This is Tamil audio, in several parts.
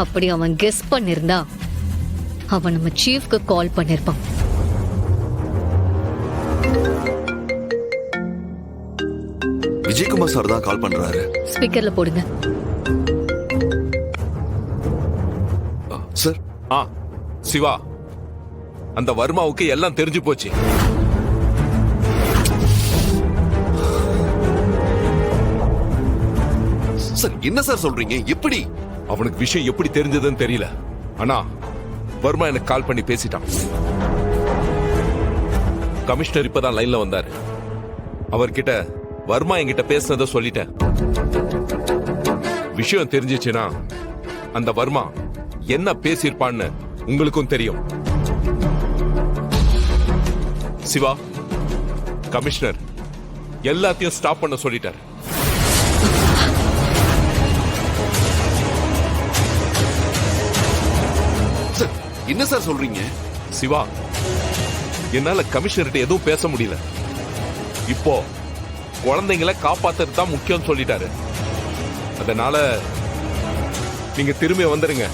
அப்படி அவன் கெஸ் பண்ணிருந்தா அவன் நம்ம சீஃப்க்கு கால் பண்ணிருப்பான். விஜயகுமார் சார் தான் கால் பண்றாரு. ஸ்பீக்கர்ல போடுங்க. சார். சிவா, அந்த வர்மாவுக்கு எல்லாம் தெரிஞ்சு போச்சு. சார் என்ன சார் சொல்றீங்க? எப்படி? அவனுக்கு விஷயம் எப்படி தெரிஞ்சதுன்னு தெரியல. ஆனா வர்மா எனக்கு கால் பண்ணி பேசிட்டான். கமிஷனர் இப்பதான் லைன்ல வந்தாரு. அவர்கிட்ட வர்மா என்கிட்ட பேசினத சொல்லிட்டேன். விஷயம் தெரிஞ்சிச்சுன்னா அந்த வர்மா என்ன பேசியிருப்பான்னு உங்களுக்கும் தெரியும். சிவா, கமிஷனர் எல்லாத்தையும் ஸ்டாப் பண்ண சொல்லிட்டார். சார் என்ன சார் சொல்றீங்க? சிவா, என்னால கமிஷனர்கிட்ட எதுவும் பேச முடியல. இப்போ குழந்தைங்களை காப்பாத்துறது தான் முக்கியம் சொல்லிட்டாரு. அதனால நீங்க திரும்பி வந்துருங்க.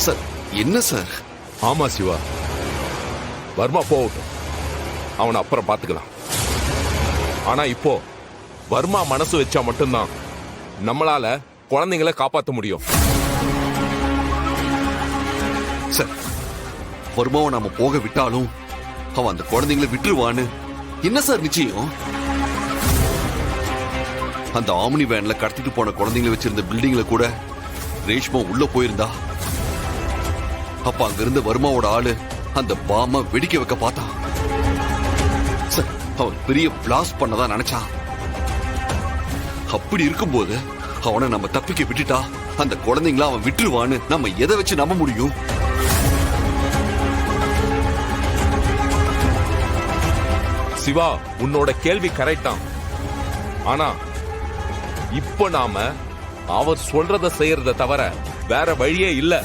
சார் என்ன சார்? ஆமா சிவா, வர்மா போகட்டும், அவனை அப்புறம் பாத்துக்கலாம். ஆனா இப்போ வர்மா மனசு வச்சா மட்டும்தான் நம்மளால குழந்தைங்களை காப்பாற்ற முடியும். சார், வர்மாவை நாம போக விட்டாலும் அவன் அந்த குழந்தைங்களை விட்டுருவான்னு என்ன சார் நிச்சயம்? அந்த ஆம்னி வேன்ல கடத்திட்டு போன குழந்தைங்களை வச்சிருந்த பில்டிங்ல கூட ரேஷ்மா உள்ள போயிருந்தா அப்ப அங்க இருந்த வர்மாவோட ஆளு அந்த பாம வெடிக்க வைக்க பார்த்தான். சார், அவன் பெரிய பிளாஸ்ட் பண்ணதான் நினைச்சான். அப்படி இருக்கும்போது அவனை நம்ம தப்பிக்க விட்டுட்டா அந்த குழந்தைங்கள அவன் விட்டுருவான்னு நம்ம எதை வச்சு நம்ப முடியும்? சிவா, உன்னோட கேள்வி கரெக்ட் தான். ஆனா இப்போ நாம அவர் சொல்றத செய்யறத தவிர வேற வழியே இல்ல.